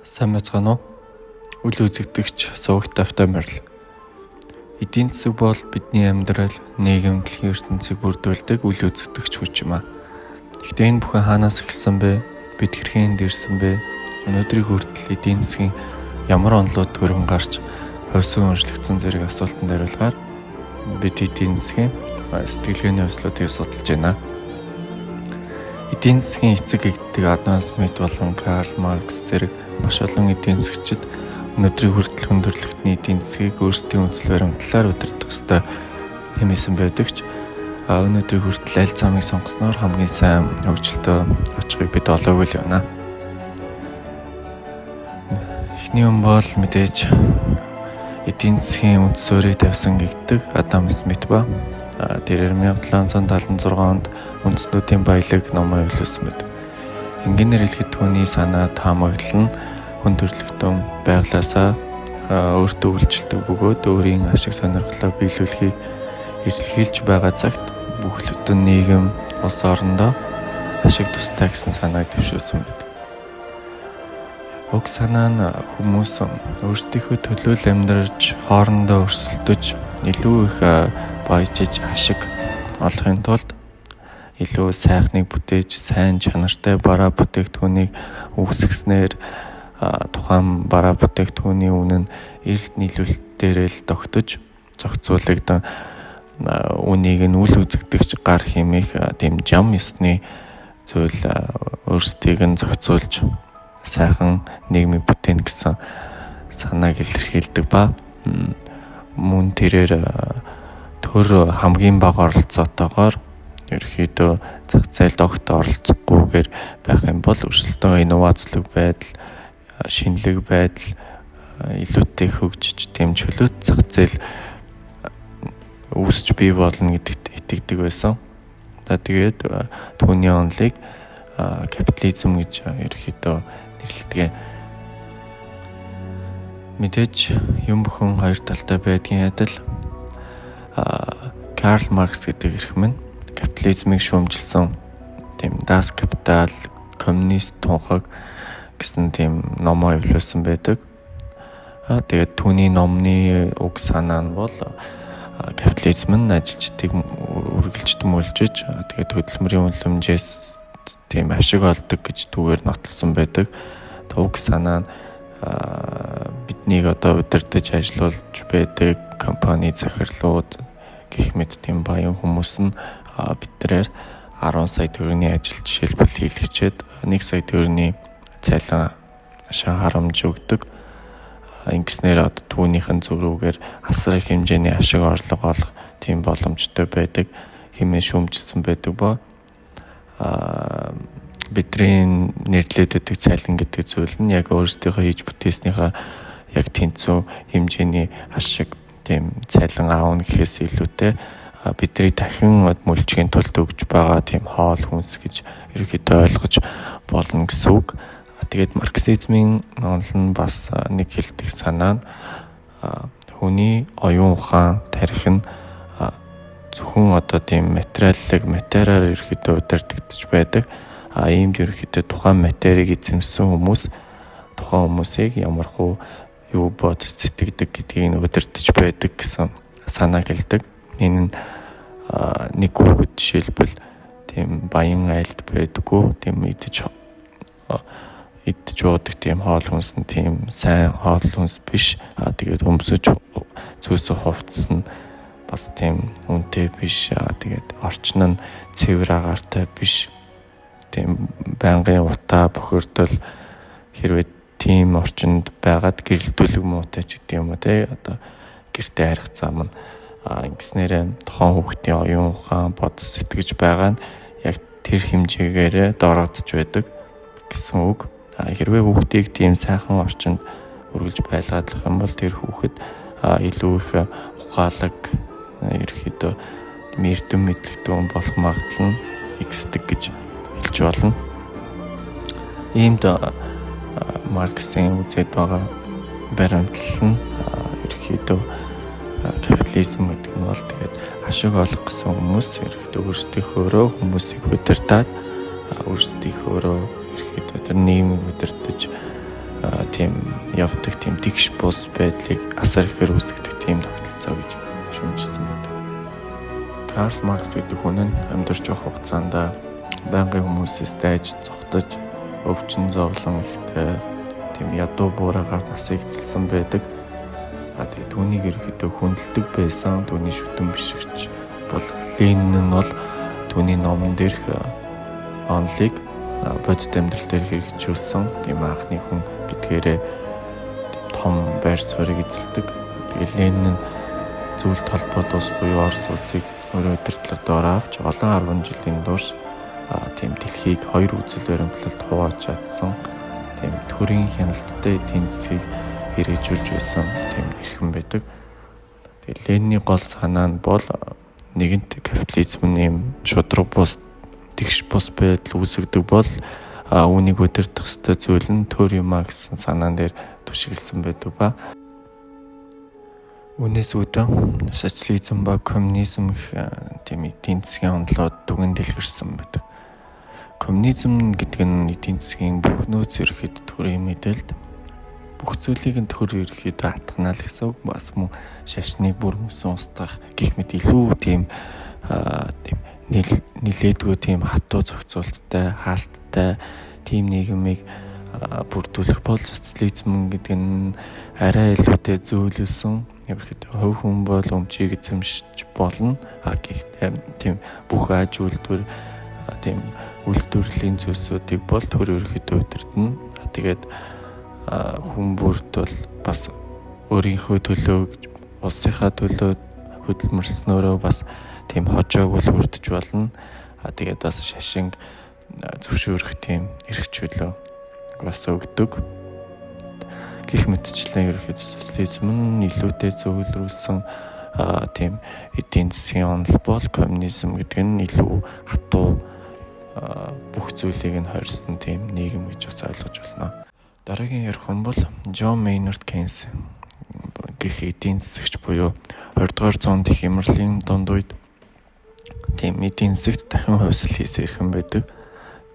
Сайн байцгаана уу? Үл үзэгдэгч сувагт автоморил. Эдийн засаг бол бидний амьдрал, нийгэм, дэлхийн ертөнцийг бүрдүүлдэг үл үзэгдэгч хүч юм аа. Гэхдээ энэ бүхэн хаанаас эхэлсэн бэ? Бид хэрхэн энд ирсэн бэ? Өнөөдрийн хүртэл эдийн засгийн ямар онолууд хөрөнгө гарч хойсон өөрчлөгдсөн зэрэг асуултанд хариулгаар бид эдийн засгийн сэтгэлгээний хувьслуудыг судалж байна. Эдийн засгийн эцэг эгддэг Адам Смит болон Карл Маркс зэрэг маш олон эдийн засгчид өнөөдрийн хүртэл хүндрэлтний эдийн засгийг өөрсдийн үзэл баримтлалаар удирдах ёстой хэмээсэн байдаг ч өнөөдрийн хүртэл аль замыг сонгосноор хамгийн сайн хөгжилтөө очихыг бид олоогүй л байна. Эхний юм бол мэдээж эдийн засгийн үндс суурийг тавьсан гэгдэг Адам Смит ба тэрээр 1776 онд Үндэстнүүдийн баялаг номоо явуулсан мэт. Энгийнээр хэлэхэд түүний санаа таамаглал нь хүндрэлтэн байглаасаа өөртөө үйлчлдэг бөгөөд өөрийн ашиг сонирхлоо биелүүлэхийг эрэлхийлж байгаа цагт бүх бүтэн нийгэм улс орондоо ашиг тустай гэсэн санааг дэвшүүлсэн мэт. Уг санаа нь хүмүүс өөрсдийнхөө төлөөл амьдарч хоорондоо өрсөлдөж илүү их баяжиж ашиг олохын тулд илүү сайхныг бүтээж сайн чанартай бараа бүтээгдэхүүнийг үүсгэснээр тухайн бараа бүтээгдэхүүний үнэ нь эрэлт нийлүүлэлтээр л тогтож зохицуулагдсан үнийг нь үл үзэгдэгч гар хэмээх тийм жам ёсны зүйл өөрсдийг нь зохицуулж сайхан нийгмийг бүтээн гэсэн санааг илэрхийлдэг ба мөн тэрээр төр хамгийн бага оролцоотойгоор ерөөхдөө зах зээлд огт оролцохгүйгээр байх юм бол өрсөлдөөн инновацлог байдал, шинэлэг байдал илүүтэй хөгжиж тэм чөлөөт зах зээл үүсч бий болно гэдэгт итгэдэг байсан. Тэгээд түүний онолыг капитализм гэж ерөөхдөө нэрлэдэг. Мэдээж юм бүхэн хоёр талтай байдгийн адил Карл Маркс гэдэг эрхмэн капитализмыг шүүмжилсэн тийм Das Kapital, коммунист тунхаг гэсэн тийм номоо явуулсан байдаг. Тэгээд түүний номны уг санаа нь бол капитализм нь ажилчдыг үргэлж төмөлжиж тэгээд хөдөлмөрийн үнэлэмжээс тийм ашиг олдог гэж түүгээр нотолсон байдаг. Уг санаа нь биднийг одоо удирдах ажиллуулж байдаг компани захирлууд гэх мэт тийм баян хүмүүс нь биднээр 10 сая төгрөгийн ажил жишээлбэл хийлгэчээд 1 сая төгрөгийн цалин шан харамж өгдөг. Ингэснээр одоо түүнийхэн зүрүүгээр асар их хэмжээний ашиг орлого олох тийм боломжтой байдаг хэмээн шүүмжилсэн байдаг ба бидний нэрлээд өгдөг цалин гэдэг зүйл нь яг өөрсдийнхөө хийж бүтээснийхээ яг тэнцүү хэмжээний ашиг тийм цалин аавна гэхээс илүүтэй бидний дахин мөлжгийн тулд өгж байгаа тийм хоол хүнс гэж ерөөхдөө ойлгож болно гэсэн үг. Тэгээд марксизмын онол нь бас нэг хэлдэг санаа нь хүний оюун ухаан тарих нь зөвхөн одоо тийм материалаар ерөөхдөө удирдагдж байдаг. Иймд ерөөхдөө тухайн материйг эзэмсэн хүмүүс тухайн хүмүүсийг ямархуу юу бодож сэтгэдэг гэдгийг удирдах байдаг гэсэн санааг хэлдэг. Энэ нь нэг хүүхэд жишээлбэл тийм баян айлд байдаггүй, тийм идэж уудаг тийм хоол хүнс нь тийм сайн хоол хүнс биш. Тэгээд өмсөж зөөсө хувцсан бас тийм үнэтэй биш. Тэгээд орчин нь цэвэр агаартай биш. Тийм байнгын утаа бохирдол хэрвээ тийм орчинд байгаад гэрэлтүүлэг муутай ч гэдэг юм уу те одоо гэртээ харих зам нь ингэснээр тухайн хүүхдийн оюун ухаан бодол сэтгэж байгаа нь яг тэр хэмжээгээр дорогдож байдаг гэсэн үг. Хэрвээ хүүхдийг тийм сайхан орчинд үргэлж байлгадлах юм бол тэр хүүхэд илүү их ухаалаг ерөөхдөө эрдэм мэдлэгтэн болох магадлал нь ихсдэг гэж хэлж болно. Иймд Марксийн үзээд байгаа баримтлал нь ерөөхдөө капитализм гэдэг нь бол тэгээд ашиг олох гэсэн хүмүүс ерөөхдөө өөрсдийнхөө хүмүүсийг удирдаад өөрсдийнхөө ерөөхдөө тэр нийгмийг удирдах тийм явдаг тийм тэгш бус байдлыг асар ихээр үүсгдэг тийм тогтолцоо гэж шүүмжилсэн байдаг. Карл Маркс гэдэг хүн нь амьдарч байх хугацаанд байнгын хүмүүсээс дайж зогтож өвчин зовлон ихтэй тийм ядуу буураагаар насыг эзэлсэн байдаг. Тэгээд түүнийг ерөөхдөө хүндэлдэг байсан түүний шүтэн бишигч бол Ленин нь бол түүний номон дээрх онолыг бодит амьдрал дээр хэрэгжүүлсэн тийм анхны хүн гэдгээрээ том байр суурийг эзэлдэг. Тэгээд Ленин нь зүйл толгой тус буюу Орос улсыг өөрөө удирдлагаар авч олон 10 жилийн турш тийм дэлхийг хоёр үзэл баримтлалд хувааж чадсан тийм төрийн хяналттай эдийн засгийг хэрэгжүүлж байсан тийм эрхэм байдаг. Тэгээд Лениний гол санаа нь бол нэгэнт капитализм нэм шудраг бус тэгш бус байдал үүсгдэг бол үүнийг удирдах ёстой зүйл нь төр юмаа гэсэн санаан дээр түшиглсэн байдаг ба үүнээс үүдэн социализм ба коммунизм гэх тийм эдийн засгийн онолоод дүгэн дэлгэрсэн байдаг. Коммунизм гэдэг нь эдийн засгийн бүх нөөц ерөөд төрийн мэдээлэлд бүх зүйлийг нь төр ерөөд атгана л гэсэн үг. Бас мөн шашныг бүр мөсөн устгах гэх мэт илүү тийм нилээдгүй тийм хатуу зохицуулттай хаалттай тийм нийгмийг бүрдүүлэх бол социализм гэдэг нь арай илүүтэй зөөлөсөн ерөөхдөө хувь хүн бол өмчийг эзэмшиж болно. Гэхдээ тийм бүх аж үйлдвэр тийм үйлдвэрлэлийн зүйлсүүдийг бол төр ерөөхдөө удирдна. Тэгээд хүн бүрт бол бас өөрийнхөө төлөө улсынхаа төлөө хөдөлмөрснөөрөө бас тийм хожоог бол хүрдэж болно. Тэгээд бас шашинг зөвшөөрөх тийм эрх чөлөө бас өгдөг. Гэх мэтчлэн ерөөхдөө социализм нь илүүтэй зөвлөрүүлсэн тийм эдийн засгийн онол бол коммунизм гэдэг нь илүү хатуу бүх зүйлийг нь хорьсон тийм нийгэм гэж бас ойлгож байна. Дараагийн ярих хүн бол Джон Мейнард Кейнс гэх эдийн засагч буюу 20 дугаар зуунд их хямралын дунд үед тийм эдийн засагт дахин хувьсал хийсэн эрхэм байдаг.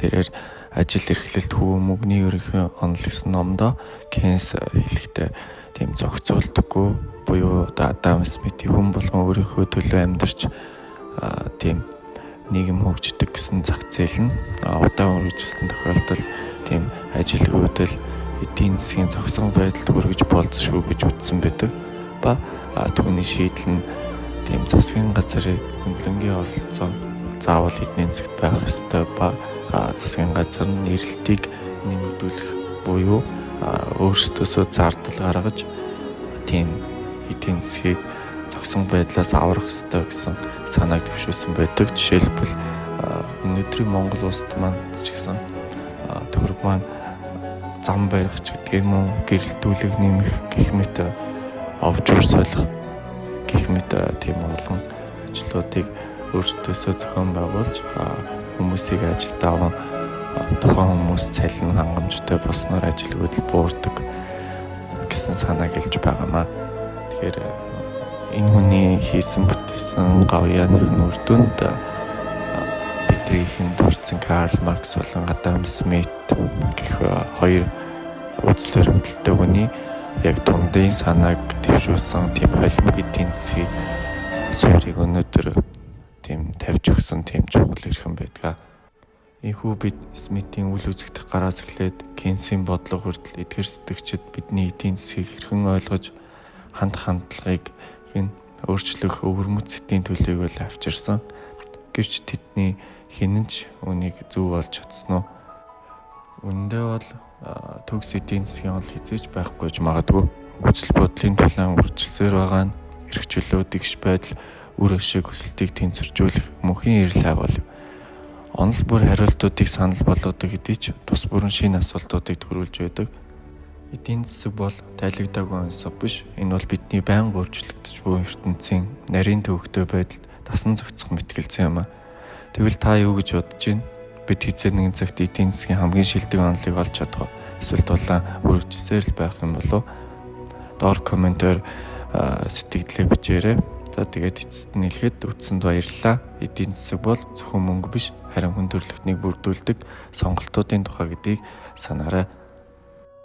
Тэрээр ажил эрхлэлт хүү мөнгөний ерөнхий онол гэсэн номдоо Кейнс хэлэхдээ тийм зохицуулдаггүй буюу Адам Смитийн хүн болгон өөрийнхөө төлөө амьдарч тийм нийгэм хөгждөг гэсэн зах зээл нь удаан үргэлжилсэн тохиолдолд тийм ажилгүйдэл эдийн засгийн зохисон байдалд хүргэж болзошгүй гэж үзсэн байдаг. Ба түүний шийдэл нь тийм засгийн газрын хөндлөнгийн оролцоо заавал эдийн засгт байх ёстой ба засгийн газар нь эрэлтийг нэмэгдүүлэх буюу өөрсдөөсөө зардал гаргаж тийм эдийн засгийг зохисон байдлаас аврах ёстой гэсэн санааг дэвшүүлсэн байдаг. Жишээлбэл өнөөдрийн Монгол улсад маань ч гэсэн төр маань зам барих ч гэдэг юм уу, гэрэлтүүлэг нэмэх гэх мэт овж өрсөлдөх гэх мэт тийм олон ажлуудыг өөрсдөөсөө зохион байгуулж хүмүүсийг ажилд аван тухайн хүмүүс цалин хангамжтай болсноор ажилгүйдэл буурдаг гэсэн санааг хэлж байгаамаа. Тэгэхээр энэ хүний хийсэн бүтээсэн гавьяаныхын үр дүнд бидний ихэнд дурдсан Карл Маркс болон Адам Смит гэх хоёр үзэл баримталтай хүний яг дундын санааг дэвшүүлсэн тийм холимог эдийн засгийг суурийг өнөөдөр тийм тавьж өгсөн тийм чухал эрхэм байдаг. Ийхүү бид Смитийн үл үзэгдэх гараас эхлээд Кейнсийн бодлого хүртэл эдгээр сэтгчид бидний эдийн засгийг хэрхэн ойлгож хандлагыг өөрчлөх өвөрмөц эдийн төлөвийг л авчирсан. Гэвч тэдний хинэнч үнийг зөв олж чадсан уу? Үндэ бол төгс эдийн засгийн онол хизээж байхгүй ч магадгүй. Үзэл бодлын тулаан үржилсээр байгаа нь эрх чөлөө дэгш байдал үр ашиг өсөлтийг тэнцвэржүүлэх мөнхийн эрэл хайгуул. Онол бүр хариултуудыг санал болгодог хэдий ч тус бүрэн шинэ асуултуудыг төрүүлж байдаг. Эдийн засаг бол тайлагдаагүй онцлог биш. Энэ бол бидний байнга өөрчлөгдөж буй ертөнцийн нарийн төвөгтэй байдалд дасан зохицох мэтгэлцэн юм а. Тэгвэл та юу гэж бодож байна? Бид хэзээ нэгэн цагт эдийн засгийн хамгийн шилдэг онолыг олж чадах вэ? Эсвэл дулаан үргэлжлсээр л байх юм болов уу? Доор комментээр сэтгэлдээ бичээрэй. За тэгээд эцэст нь хэлэхэд үтсэнд баярлалаа. Эдийн засаг бол зөвхөн мөнгө биш, харин хүн төрөлхтнийг бүрдүүлдэг сонголтуудын тухай гэдгийг санаарай.